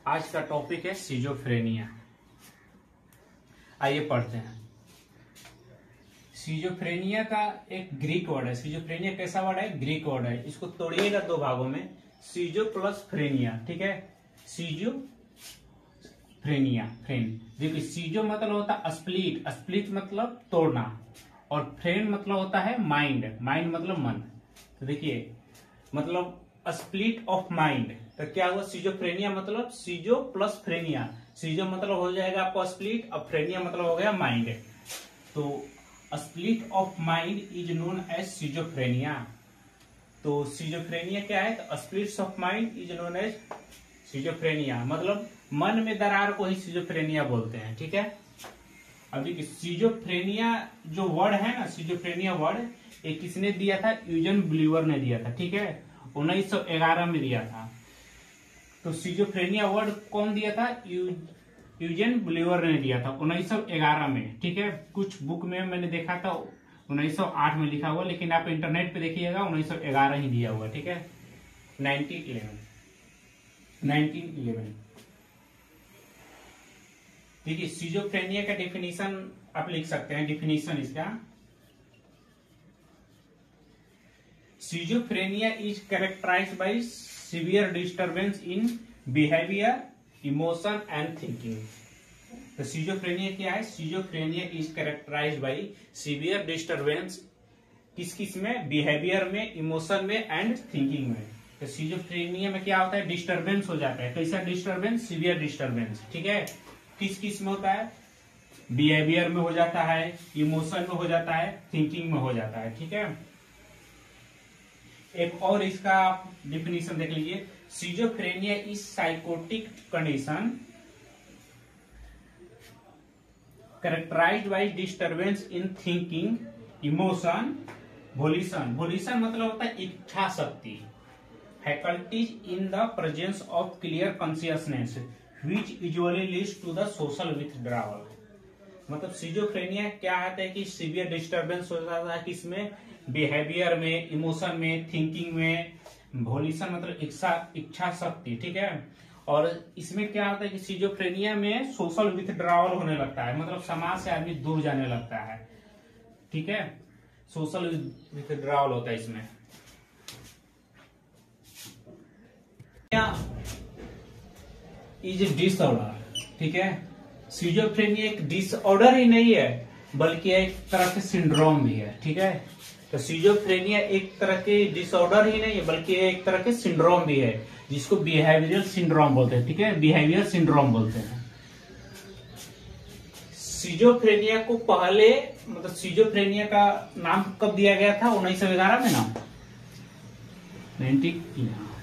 आज का टॉपिक है सिजोफ्रेनिया। आइए पढ़ते हैं। सिजोफ्रेनिया का एक ग्रीक वर्ड है। सिजोफ्रेनिया कैसा वर्ड है? ग्रीक वर्ड है। इसको तोड़िएगा दो भागों में, सिजो प्लस फ्रेनिया। ठीक है, सिजो फ्रेनिया। देखिए, सिजो मतलब होता है स्प्लिट, स्प्लिट मतलब तोड़ना, और फ्रेन मतलब होता है माइंड, माइंड मतलब मन। तो देखिए, मतलब स्प्लिट ऑफ माइंड। तो क्या हुआ? सिजोफ्रेनिया मतलब सिजो प्लस फ्रेनिया। सिजो मतलब हो जाएगा आपको स्प्लिट, और फ्रेनिया मतलब हो गया माइंड। तो split of mind is known as schizophrenia. तो सिजोफ्रेनिया क्या है? तो splits of mind is known as schizophrenia. मतलब मन में दरार को ही सिजोफ्रेनिया बोलते हैं। ठीक है, अब देखिए, सिजोफ्रेनिया जो वर्ड है ना, सिजोफ्रेनिया वर्ड ये किसने दिया था? यूजन ब्लीवर ने दिया था। ठीक है, 1911 में दिया था। तो सिजोफ्रेनिया वर्ड कौन दिया था? यूजन ब्लीवर ने दिया था 1911 में। ठीक है, कुछ बुक में मैंने देखा था 1908 में लिखा हुआ, लेकिन आप इंटरनेट पे देखिएगा 1911 ही दिया हुआ। ठीक है, 1911। देखिए, सिजोफ्रेनिया का डेफिनेशन आप लिख सकते हैं। डेफिनेशन इसका, schizophrenia is characterised by severe disturbance in behaviour, emotion and thinking. तो सिजोफ्रेनिया क्या है? Schizophrenia is characterised by severe disturbance किस में? बिहेवियर में, इमोशन में एंड थिंकिंग में। तो सिजोफ्रेनिया में क्या होता है? डिस्टर्बेंस हो जाता है। कैसा डिस्टर्बेंस? Severe disturbance. ठीक है, किस में होता है? बिहेवियर में हो जाता है, इमोशन में हो जाता है, थिंकिंग में हो जाता है। ठीक है, एक और इसका डिफिनीशन देख लीजिए। Schizophrenia is psychotic condition characterised by disturbance in thinking, emotion, volition. Volition मतलब होता है इच्छा शक्ति, faculties in the presence of clear consciousness which usually leads to the social withdrawal। मतलब सिजोफ्रेनिया क्या आता है कि सीवियर डिस्टर्बेंस हो जाता है किसमें? बिहेवियर में, इमोशन में, थिंकिंग में, वोल्यूशन मतलब इच्छा शक्ति। ठीक है, और इसमें क्या होता है कि सिजोफ्रेनिया में सोशल विथड्रॉवल होने लगता है, मतलब समाज से आदमी दूर जाने लगता है। ठीक है, सोशल विथड्रॉवल होता है इसमें। Is disorder. ठीक है, सिजोफ्रेनिया एक डिसऑर्डर ही नहीं है, बल्कि एक तरह के सिंड्रोम भी है। ठीक है, तो सिजोफ्रेनिया एक तरह के डिसऑर्डर ही नहीं है, बल्कि एक तरह के सिंड्रोम भी है, जिसको बिहेवियरल सिंड्रोम बोलते हैं। ठीक है, बिहेवियर सिंड्रोम बोलते हैं। सिजोफ्रेनिया को पहले, मतलब सिजोफ्रेनिया का नाम कब दिया गया था? 1911 में ना,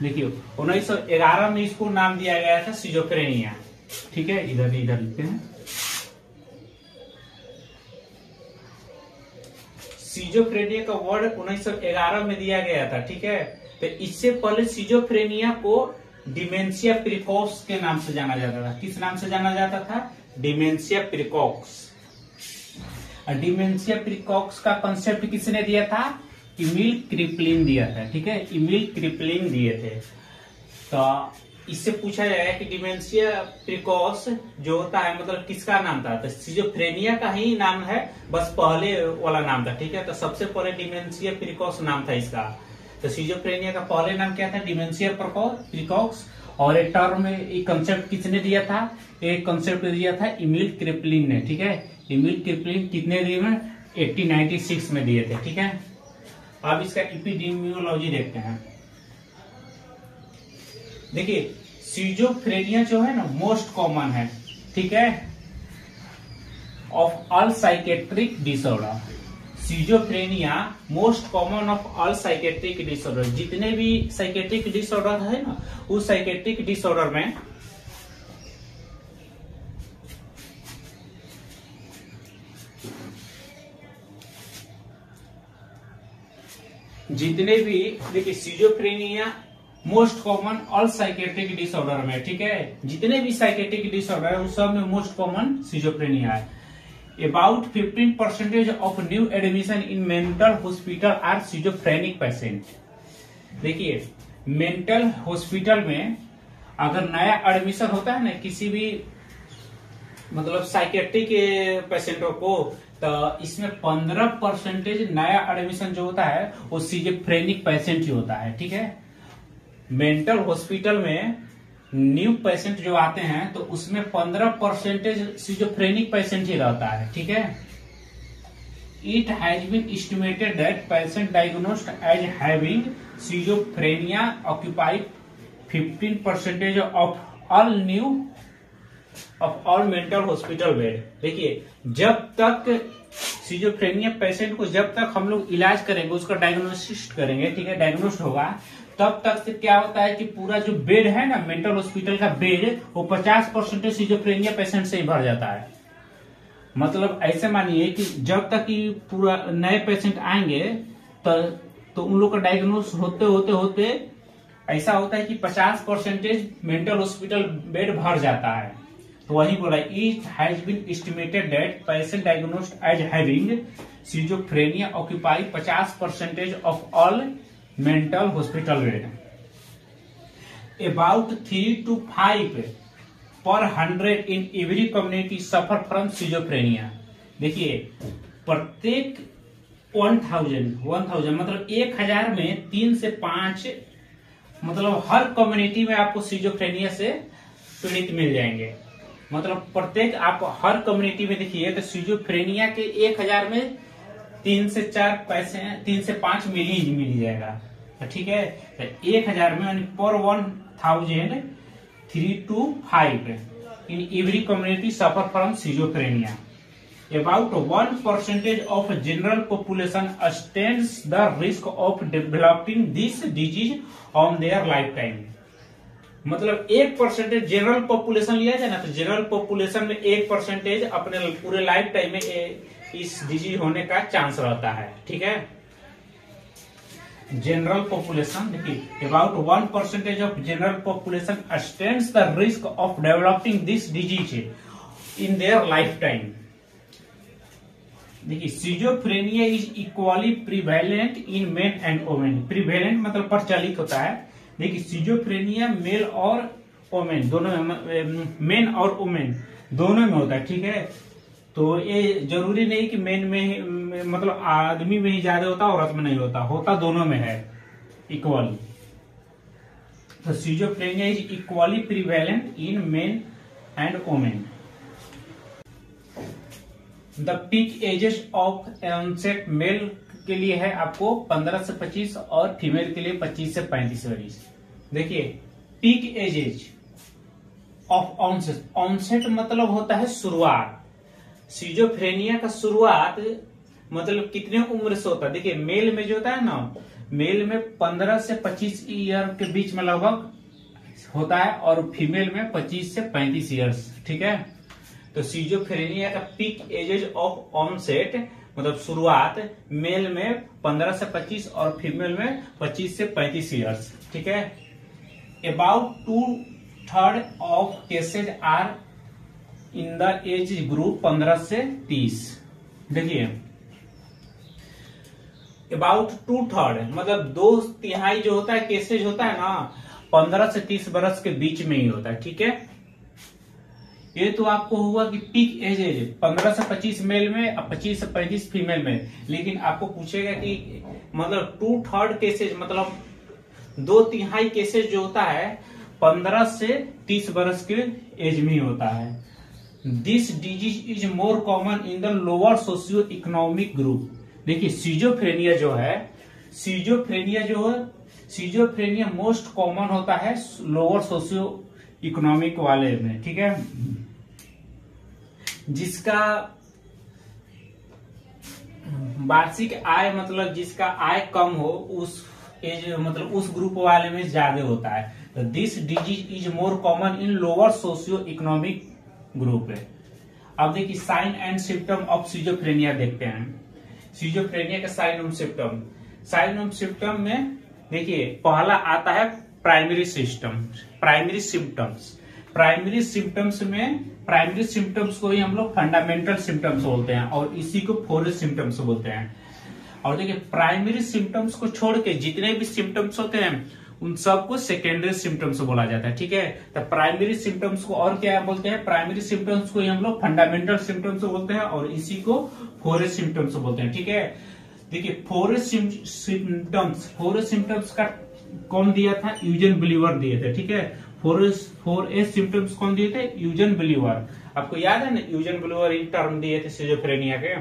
देखिए 1911 में इसको नाम दिया गया था सिजोफ्रेनिया। ठीक है, इधर लिखते हैं। सिजोफ्रेनिया का वर्ड 1911 में दिया गया था। ठीक है, तो इससे पहले सिजोफ्रेनिया को डिमेंशिया प्रिकॉक्स के नाम से जाना जाता था। किस नाम से जाना जाता था? डिमेंशिया प्रिकॉक्स। डिमेंशिया प्रिकॉक्स का कंसेप्ट किसने दिया था? इमिल क्रिपलिन दिया था। ठीक है, इमिल क्रिपलिन दिए थे। तो इससे पूछा जाएगा कि डिमेंशिया प्रिकॉस जो होता है, मतलब किसका नाम था? तो सिजोफ्रेनिया का ही नाम है, बस पहले वाला नाम था। ठीक है, तो सबसे पहले डिमेंशिया प्रिकॉस नाम था इसका। तो सिजोफ्रेनिया का पहले नाम क्या था? डिमेंशिया प्रिकॉक्स। और एक टर्म में एक कंसेप्ट किसने दिया था? एक कंसेप्ट दिया था इमिल क्रिपलिन ने। ठीक है, इमिल क्रिपलिन कितने दिए में? 1896 में दिए थे। ठीक है, अब इसका एपिडेमियोलॉजी देखते हैं। देखिए, सिजोफ्रेनिया जो है ना, मोस्ट कॉमन है। ठीक है, of all psychiatric disorder. Schizophrenia most common of all psychiatric disorder. जितने भी साइकेट्रिक डिसऑर्डर है ना, उस साइकेट्रिक डिसऑर्डर में जितने भी, देखिए schizophrenia most common all psychiatric disorder में। ठीक है, जितने भी साइकेट्रिक डिसऑर्डर है उस सब में मोस्ट कॉमन सिजोफ्रेनिया है। About 15% of new admission in mental hospital are schizophrenic patient. देखिए, मेंटल हॉस्पिटल में अगर नया एडमिशन होता है ना किसी भी मतलब साइकेट्रिक के पेशेंटों को, तो इसमें 15% नया एडमिशन जो होता है वो सिजोफ्रेनिक पेशेंट ही होता है। ठीक है, मेंटल हॉस्पिटल में न्यू पेशेंट जो आते हैं तो उसमें 15% सिजोफ्रेनिक पेशेंट ही रहता है। ठीक है, it has been estimated that patient diagnosed as having schizophrenia occupy 15% of all mental hospital bed. देखिए, जब तक सिजोफ्रेनिया पेशेंट को जब तक हम लोग इलाज करेंगे, उसका डायग्नोसिस करेंगे, ठीक है, डायग्नोस्ट होगा, तब तक से क्या होता है कि पूरा जो बेड है ना मेंटल हॉस्पिटल का बेड, वो 50% सिजोफ्रेनिया पेशेंट से ही भर जाता है। मतलब ऐसे मानिए कि जब तक कि पूरा नए पेशेंट आएंगे तो उन लोग का डायग्नोस होते होते होते ऐसा होता है कि 50% मेंटल हॉस्पिटल बेड भर जाता है। तो वही बोला, it has been estimated that patient diagnosed as having schizophrenia occupy 50% of all mental hospital bed. About 3 to 5 per 100 in every community suffer from schizophrenia. देखिए, प्रत्येक 1000 मतलब 1000 में 3 से 5 मतलब हर कम्युनिटी में आपको सिजोफ्रेनिया से पीड़ित मिल जाएंगे। मतलब प्रत्येक आप हर कम्युनिटी में देखिए तो सिजोफ्रेनिया के 1000 में 3 से 5 मिल जाएगा। ठीक है, तो 1000 में पर 1000 3 to 5 in every community suffer from schizophrenia. About 1% of general population stands the risk of developing this disease on their lifetime. मतलब 1% जनरल पॉपुलेशन लिया जाए ना, तो जनरल पॉपुलेशन में 1% अपने पूरे लाइफ टाइम में इस डिजीज होने का चांस रहता है। ठीक है, जनरल पॉपुलेशन देखिए, about 1% of general population stands the risk of developing this disease in their life time. देखिए, schizophrenia is equally prevalent in men and women. Prevalent मतलब प्रचलित होता है। देखिए, सिजोफ्रेनिया मेल और वुमेन दोनों में, मेन और वुमेन दोनों में होता है। ठीक है, तो ये जरूरी नहीं कि मेन में मतलब आदमी में ही ज्यादा होता, औरत में नहीं होता दोनों में है इक्वली। तो schizophrenia is equally prevalent in men and women. The peak ages of onset male के लिए है आपको 15 से 25 और फीमेल के लिए 25 से 35 वर्ष। देखिए, peak ages of onset, onset मतलब होता है शुरुआत। सिजोफ्रेनिया का शुरुआत मतलब कितने उम्र से होता है। देखिए, मेल में जो होता है ना, मेल में 15 से 25 ईयर के बीच में लगभग होता है और फीमेल में 25 से 35 ईयर्स। ठीक है, तो सिजोफ्रेनिया का पीक एजेज ऑफ ऑनसेट मतलब शुरुआत मेल में 15 से 25 और फीमेल में 25 से 35 ईयर्स। ठीक है, about 2/3 of cases are in the age group 15 से 30। देखिए, अबाउट 2/3 मतलब 2/3 जो होता है केसेज होता है ना 15 से 30 वर्ष के बीच में ही होता है। ठीक है, ये तो आपको हुआ कि पीक एज 15 से 25 मेल में और 25 से 35 फीमेल में। लेकिन आपको पूछेगा कि मतलब 2/3 केसेज मतलब 2/3 केसेज जो होता है 15 से 30 वर्ष के एज में ही होता है। This disease is more common in the lower socio economic group. देखिए, सिजोफ्रेनिया मोस्ट कॉमन होता है लोअर सोशियो इकोनॉमिक वाले में। ठीक है, जिसका वार्षिक आय मतलब जिसका आय कम हो उस एज मतलब उस ग्रुप वाले में ज्यादा होता है। तो this disease is more common in lower socio economic group है। अब देखिए, sign and symptom of schizophrenia देखते हैं। सिजोफ्रेनिया का साइन एंड सिम्टम में देखिए, पहला आता है प्राइमरी सिम्टम्स को ही हम लोग फंडामेंटल सिम्टम्स बोलते हैं और इसी को फोरल सिम्टम्स बोलते हैं। और देखिए, प्राइमरी सिम्टम्स को छोड़ के जितने भी सिम्टम्स होते हैं उन सबको सेकेंडरी सिम्टम्स बोला जाता है। ठीक है, तो प्राइमरी सिम्टम्स को और क्या बोलते हैं, प्राइमरी सिम्टम्स को हम लोग फंडामेंटल सिम्टम्स बोलते हैं और इसी को फोरेस्ट सिम्टम्स बोलते हैं। ठीक है, देखिए फोरेस्ट सिम्टम्स का कौन दिया था, यूजन बिलीवर दिए थे। ठीक है, फोरेस्ट सिम्टम्स कौन दिए थे, यूजन बिलीवर। आपको याद है ना, यूजन बिलीवर इन टर्म दिए थे सिजोफ्रेनिया के।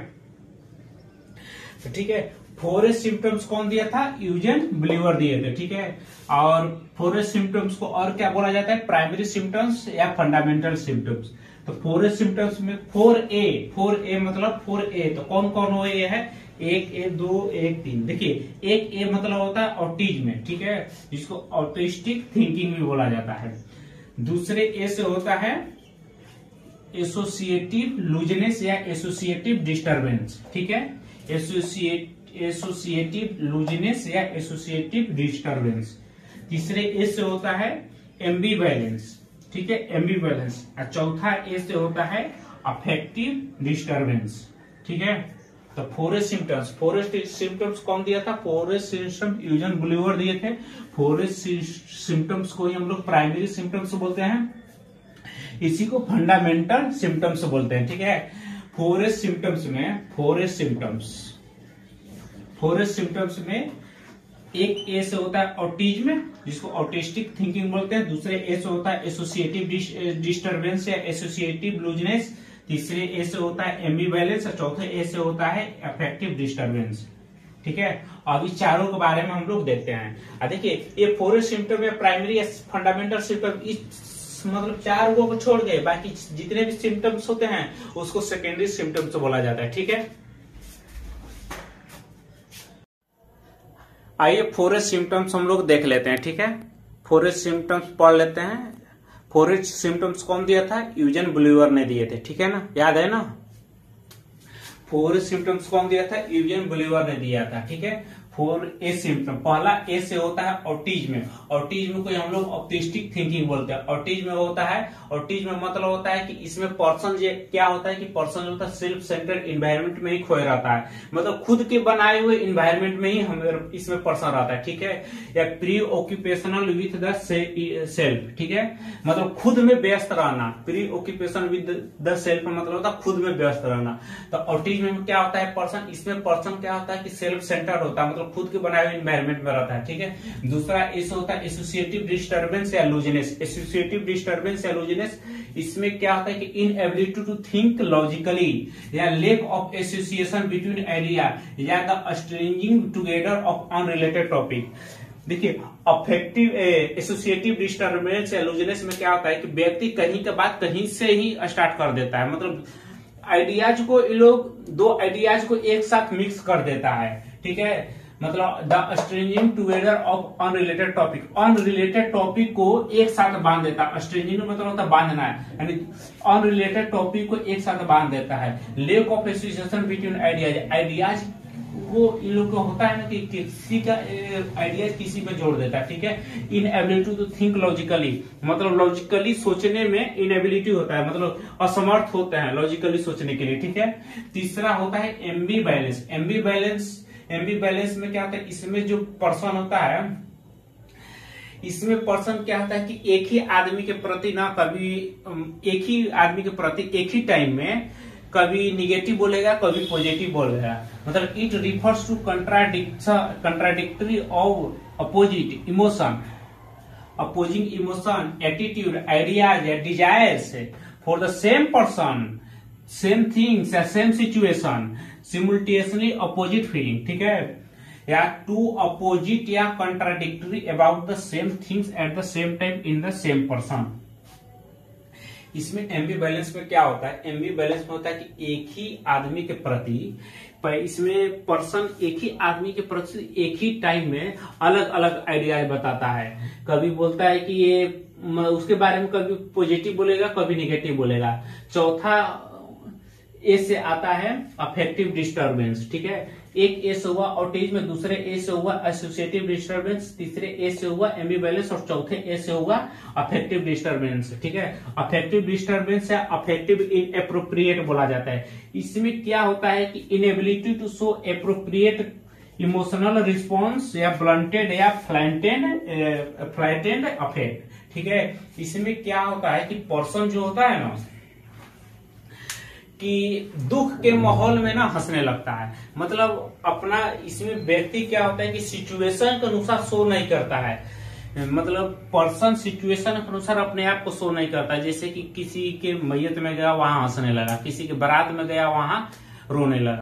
तो ठीक है, फोरेस्ट सिम्टम्स कौन दिया था, यूजन बिलीवर दिए थे। ठीक है, और फोरेस्ट सिम्टम्स को और क्या बोला जाता है, प्राइमरी सिम्टम्स या फंडामेंटल सिम्टम्स। तो फोरेस्ट सिम्टम्स में 4A मतलब 4A तो कौन कौन हो ये है, 1A 2 1 3। देखिए 1A मतलब होता है ऑटिज्म, ठीक है, जिसको ऑटिस्टिक थिंकिंग भी बोला जाता है। दूसरे ए से होता है एसोसिएटिव लूजनेस या एसोसिएटिव डिस्टरबेंस। ठीक है, एसोसिएटिव लूजनेस या एसोसिएटिव डिस्टरबेंस। तीसरे ए से होता है एम्बिवैलेंस। ठीक है, एम्बिवैलेंस। और चौथा ए से होता है अफेक्टिव डिस्टरबेंस। ठीक है, तो फोरेस्ट सिम्टम्स कौन दिया था, फोरेस्ट सिम्टम यूजन बिलीवर दिए थे। फोरेस्ट सिम्टम्स को ही हम लोग प्राइमरी सिम्टम्स बोलते हैं, इसी को फंडामेंटल सिम्टम्स बोलते हैं। ठीक है, फोरेस्ट सिम्टम्स में एक ए से होता है ऑटिज्म, जिसको ऑटिस्टिक थिंकिंग बोलते हैं। दूसरे ए से होता है एसोसिएटिव डिस्टरबेंस या एसोसिएटिव लूजनेस। तीसरे ए से होता है एम्बिवैलेंस और चौथे ए से होता है अफेक्टिव डिस्टरबेंस। ठीक है, अब इस चारों के बारे में हम लोग देखते हैं। देखिए ये फोरेस्ट सिम्टम या प्राइमरी या फंडामेंटल सिम्टम, इस मतलब 4 को छोड़ गए बाकी जितने भी सिम्टम्स होते हैं उसको सेकेंडरी सिम्टम्स बोला जाता है। ठीक है, आइए फोरेस्ट सिम्टम्स हम लोग देख लेते हैं। ठीक है, फोरेस्ट सिम्टम्स पढ़ लेते हैं। फोरेस्ट सिम्टम्स कौन दिया था, यूजन बिलीवर ने दिए थे। ठीक है ना, याद है ना, फोरेस्ट सिम्टम्स कौन दिया था, यूजन बिलीवर ने दिया था। ठीक है, 4A सिम्टम, पहला ए से होता है ऑटिज्म। ऑटिज्म को हम लोग ऑप्टिस्टिक थिंकिंग बोलते हैं। ऑटिज्म होता है, ऑटिज्म मतलब होता है कि इसमें पर्सन क्या होता है कि पर्सन जो होता है सेल्फ सेंटर्ड इन्वायरमेंट में ही खोया रहता है, मतलब खुद के बनाए हुए इन्वायरमेंट में ही हम इसमें पर्सन रहता है। ठीक है, या pre occupational with the self. ठीक है, मतलब खुद में व्यस्त रहना, pre occupation with the self मतलब होता है खुद में व्यस्त रहना। तो ऑटिज्म में क्या होता है पर्सन, इसमें पर्सन क्या होता है कि सेल्फ सेंटर्ड होता है, मतलब खुद के बनाए हुए एनवायरनमेंट में रहता है। ठीक है, दूसरा ऐसा होता है एसोसिएटिव डिस्टरबेंस या लूजनेस। एसोसिएटिव डिस्टरबेंस या लूजनेस, इसमें क्या होता है कि इनएबिलिटी टू थिंक लॉजिकली या lack of association between idea या the stringing together of unrelated topic. देखिए अफेक्टिव एसोसिएटिव डिस्टरबेंस या लूजनेस में क्या होता है कि व्यक्ति कहीं का बात कहीं से ही स्टार्ट कर देता है, मतलब आइडियाज को ये लोग 2 आइडियाज को एक साथ मिक्स कर देता है। ठीक है, मतलब the stringing together of unrelated topic, unrelated topic को एक साथ बांध देता है। स्ट्रिंजिंग मतलब होता है बांधना है, यानी अनरिलेटेड टॉपिक को एक साथ बांध देता है। Lake of association between ideas, ideas वो इन लोग को होता है ना कि किसी का आइडियाज किसी में जोड़ देता है। ठीक है, इनएबिलिटी टू थिंक लॉजिकली, मतलब लॉजिकली सोचने में इनएबिलिटी होता है, मतलब असमर्थ होते हैं लॉजिकली सोचने के लिए। ठीक है, तीसरा होता है एम्बिवैलेंस। एम्बिवैलेंस में क्या होता है, इसमें जो पर्सन होता है, इसमें पर्सन क्या होता है कि एक ही आदमी के प्रति ना कभी एक ही आदमी के प्रति एक ही टाइम में कभी निगेटिव बोलेगा कभी पॉजिटिव बोलेगा, मतलब it refers to contradictory of opposing emotion attitude ideas या desires for the same person, same things या same situation, simultaneously opposite feeling. ठीक है, या टू अपोजिट या contradictory about the same things at the same time in the same person. इसमें ambivalence में क्या होता है, एम्बिवैलेंस में होता है कि एक ही आदमी के प्रति, इसमें पर्सन एक ही आदमी के प्रति एक ही टाइम में अलग अलग आइडियाज बताता है। कभी बोलता है कि ये उसके बारे में कभी पॉजिटिव बोलेगा कभी निगेटिव बोलेगा। चौथा ए से आता है अफेक्टिव डिस्टरबेंस। ठीक है, एक ए से हुआ ऑटिज्म, दूसरे ए से हुआ एसोसिएटिव डिस्टरबेंस, तीसरे ए से हुआ एम्बिवैलेंस और चौथे ए से हुआ अफेक्टिव डिस्टरबेंस। ठीक है, अफेक्टिव डिस्टर्बेंस या अफेक्टिव इनएप्रोप्रिएट बोला जाता है। इसमें क्या होता है कि inability to show emotional response या ब्लंटेड या फ्लैटेंड अफेक्ट। ठीक है, इसमें क्या होता है कि पर्सन जो होता है ना कि दुख के माहौल में ना हंसने लगता है, मतलब अपना इसमें व्यक्ति क्या होता है कि सिचुएशन के अनुसार शो नहीं करता है, मतलब पर्सन सिचुएशन के अनुसार अपने आप को शो नहीं करता। जैसे कि किसी के मैयत में गया वहां हंसने लगा, किसी के बारात में गया वहां रोने लगा।